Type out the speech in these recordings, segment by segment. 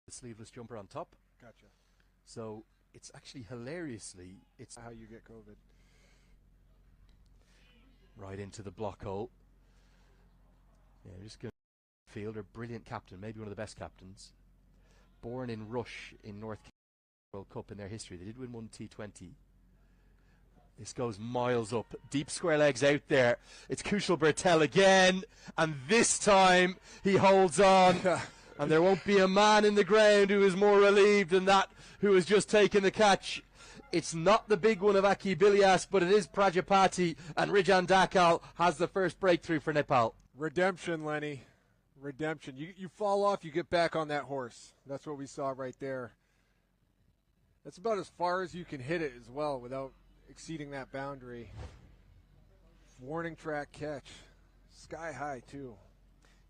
the sleeveless jumper on top. Gotcha. So it's actually hilariously, it's How you get COVID. right into the block hole. Yeah, just going to fielder, brilliant captain, maybe one of the best captains. Born in Rush in North Carolina World Cup in their history. They did win one T20. This goes miles up. Deep square legs out there. It's Kushal Bertel again. And this time he holds on. And there won't be a man in the ground who is more relieved than that who has just taken the catch. It's not the big one of Aki Bilias, but it is Prajapati. And Rijan Dakal has the first breakthrough for Nepal. Redemption, Lenny. Redemption. You fall off, you get back on that horse. That's what we saw right there. That's about as far as you can hit it as well without exceeding that boundary. Warning track catch. Sky high, too.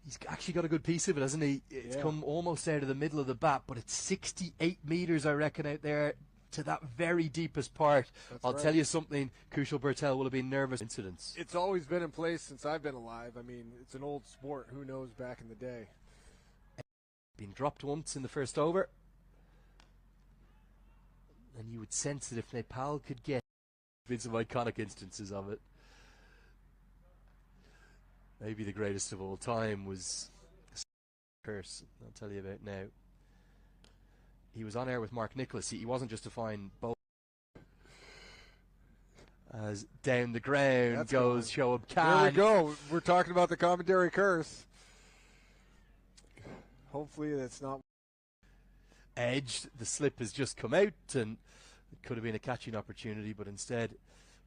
He's actually got a good piece of it, hasn't he? It's come almost out of the middle of the bat, but it's 68 metres, I reckon, out there to that very deepest part. I'll tell you something, Kushal Bertel will have been nervous incidents. It's always been in place since I've been alive. I mean, it's an old sport. Who knows back in the day? Been dropped once in the first over. And you would sense that if Nepal could get some iconic instances of it, maybe the greatest of all time was Curse, I'll tell you about now. He was on air with Mark Nicholas. He wasn't just to find both. As down the ground goes Shoaib Khan. There we go. We're talking about the commentary curse. Hopefully that's not edged. The slip has just come out, and it could have been a catching opportunity, but instead,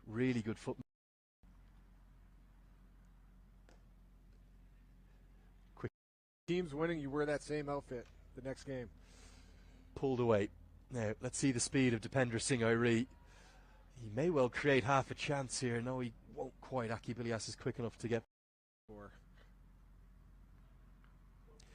really good foot. Quick. Teams winning, you wear that same outfit the next game. Pulled away. Now, let's see the speed of Dipender Singh Airi. He may well create half a chance here. No, he won't quite. Aki Bilias is quick enough to get.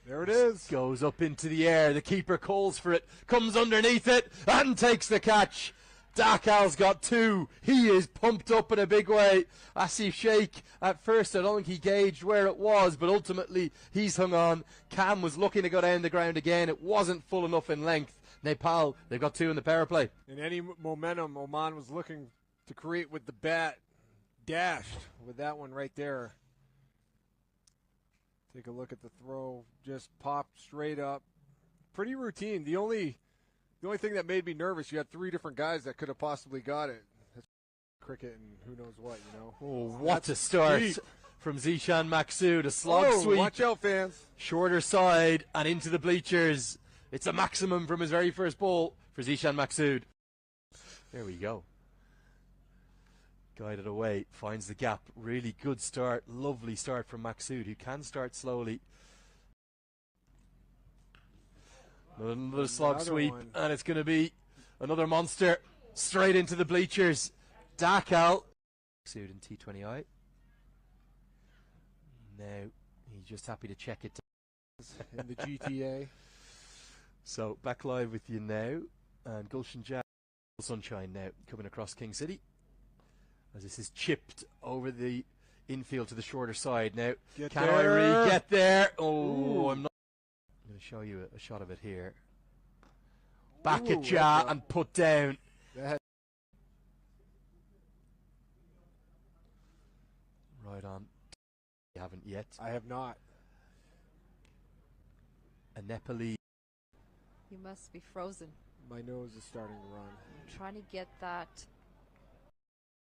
There it is. Goes up into the air. The keeper calls for it. Comes underneath it and takes the catch. Dakal's got two. He is pumped up in a big way. Asif Sheikh, at first, I don't think he gauged where it was, but ultimately he's hung on. Cam was looking to go down the ground again. It wasn't full enough in length. Nepal, they've got two in the power play. And any momentum Oman was looking to create with the bat, dashed with that one right there. Take a look at the throw. Just popped straight up. Pretty routine. The only thing that made me nervous, you had three different guys that could have possibly got it. That's cricket and who knows what, you know. Oh, what a start from Zishan Maksud. A slog sweep. Watch out, fans. Shorter side and into the bleachers. It's a maximum from his very first ball for Zishan Maksud. There we go. Guided away, finds the gap. Really good start, lovely start from Maksud, who can start slowly. Another slog sweep, and it's going to be another monster straight into the bleachers. Dakal. Maksud in T20I. Now, he's just happy to check it. In the GTA. So, back live with you now. And Gulshan Jah, sunshine now, coming across King City. As this is chipped over the infield to the shorter side. Now, can Airi get there? Oh, I'm going to show you a shot of it here. Back at Jah and put down. Right on. You haven't yet. I have not. A Nepali. You must be frozen. My nose is starting to run. I'm trying to get that.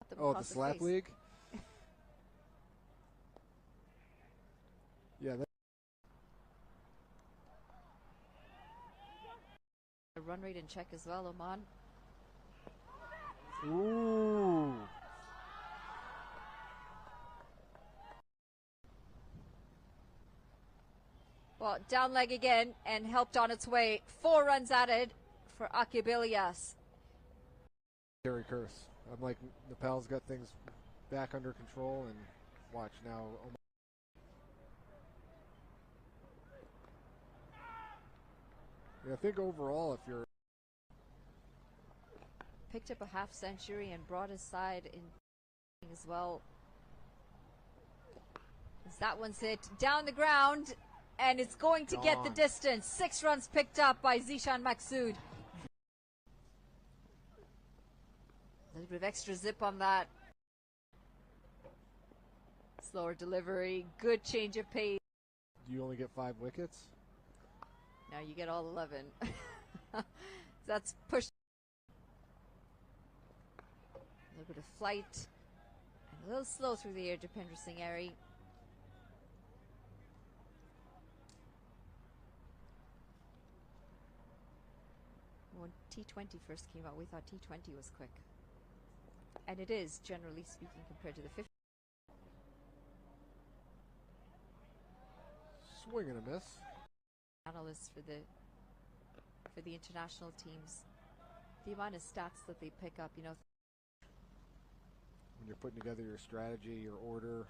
The slap league? Yeah. The run rate in check as well, Oman. Ooh. Well, down leg again and helped on its way. 4 runs added for Aki Bilias. Terry Curse. I'm like, Nepal's got things back under control, and watch now. I think overall, if you're picked up a half century and brought his side in as well. As that one's hit down the ground, and it's going to get the distance. 6 runs picked up by Zishan Maksud. A little bit of extra zip on that. Slower delivery, good change of pace. Do you only get 5 wickets? Now you get all 11. That's pushed. A little bit of flight. And a little slow through the air, Dipender Singh Airy. When T20 first came out, we thought T20 was quick. And it is, generally speaking, compared to the 50. Swing and a miss. Analysts for the international teams, the amount of stats that they pick up, you know. When you're putting together your strategy, your order.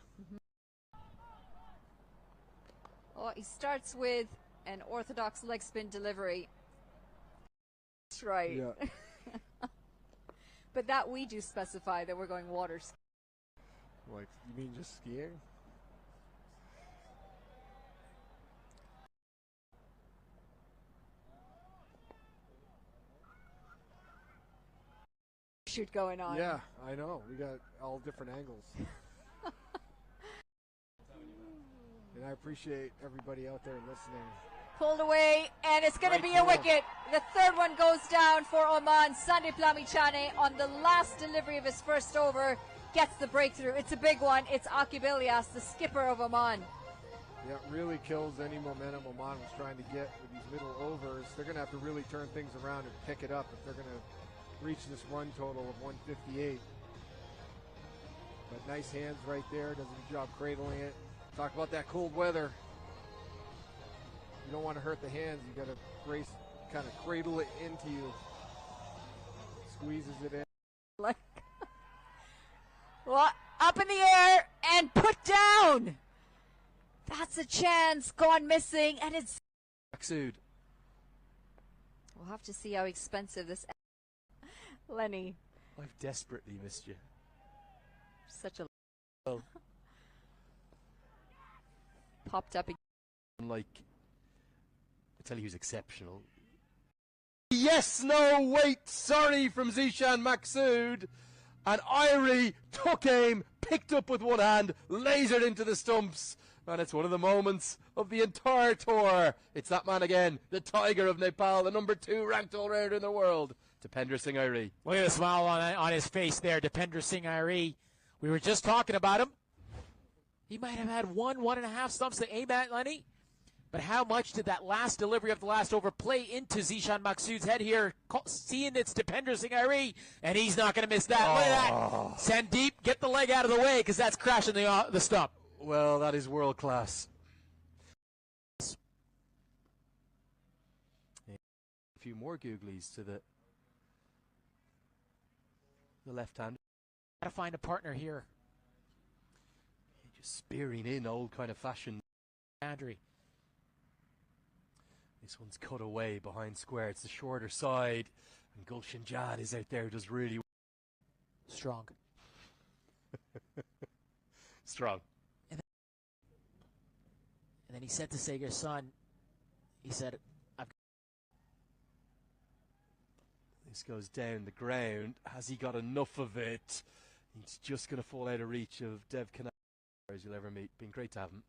Oh, he starts with an orthodox leg spin delivery. That's right. Yeah. But that we do specify that we're going water skiing. Like, you mean just skiing? Shoot going on. Yeah, I know. We got all different angles. And I appreciate everybody out there listening. Pulled away, and it's going to be a cool. wicket. The third one goes down for Oman. Sandeep Lamichhane on the last delivery of his first over gets the breakthrough. It's a big one. It's Aqib Ilyas, the skipper of Oman. Yeah, it really kills any momentum Oman was trying to get with these middle overs. They're going to have to really turn things around and pick it up if they're going to reach this run total of 158. But nice hands right there. Does a good job cradling it. Talk about that cold weather. You don't want to hurt the hands. You got to kind of cradle it into you. Squeezes it in. Well, up in the air and put down. That's a chance gone missing, and it's Maksud. We'll have to see how expensive this. Lenny, I've desperately missed you. such a Well, popped up. like, I tell you who's exceptional. Yes, no, wait, sorry from Zishan Maksud. And Irie took aim, picked up with one hand, lasered into the stumps. And it's one of the moments of the entire tour. It's that man again, the Tiger of Nepal, the number 2 ranked all-rounder in the world, Dipender Singh Airy. Look at the smile on his face there, Dipender Singh Airy. We were just talking about him. He might have had 1.5 stumps to aim at, Lenny. But how much did that last delivery of the last over play into Zishan Maksud's head here? Seeing it's Dipender Singh Airy, and he's not going to miss that. Look at that. Sandeep, get the leg out of the way because that's crashing the stump. Well, that is world class. A few more googlies to the left hand. Got to find a partner here. Just spearing in old kind of fashion. Andrew. This one's cut away behind square. It's the shorter side. And Gulshan Jad is out there, does really Strong. strong. And then he said to Sagar's son, he said, This goes down the ground. Has he got enough of it? He's just going to fall out of reach of Dev Kanal as you'll ever meet. Been great to have him.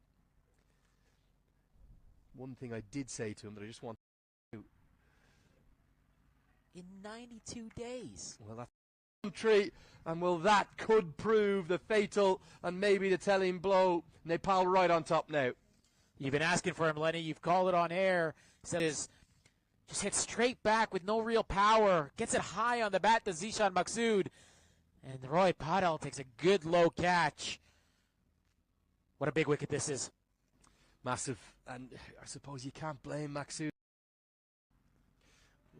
One thing I did say to him that I just want to do. in 92 days. Well, that's country, and well, that could prove the fatal and maybe the telling blow. Nepal right on top now. You've been asking for him, Lenny. You've called it on air. Said his just hits straight back with no real power. Gets it high on the bat to Zishan Maksud. And Roy Patel takes a good low catch. What a big wicket this is. Massive, and I suppose you can't blame Maksud.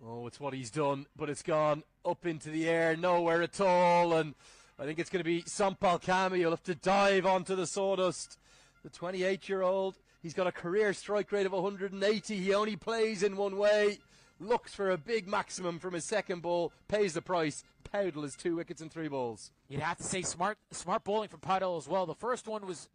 Oh, it's what he's done, but it's gone up into the air, nowhere at all, and I think it's going to be Sampal Kami. You'll have to dive onto the sawdust. The 28-year-old, he's got a career strike rate of 180. He only plays in one way. Looks for a big maximum from his second ball, pays the price, Powdle is 2 wickets and 3 balls. You'd have to say smart bowling from Powdle as well. The first one was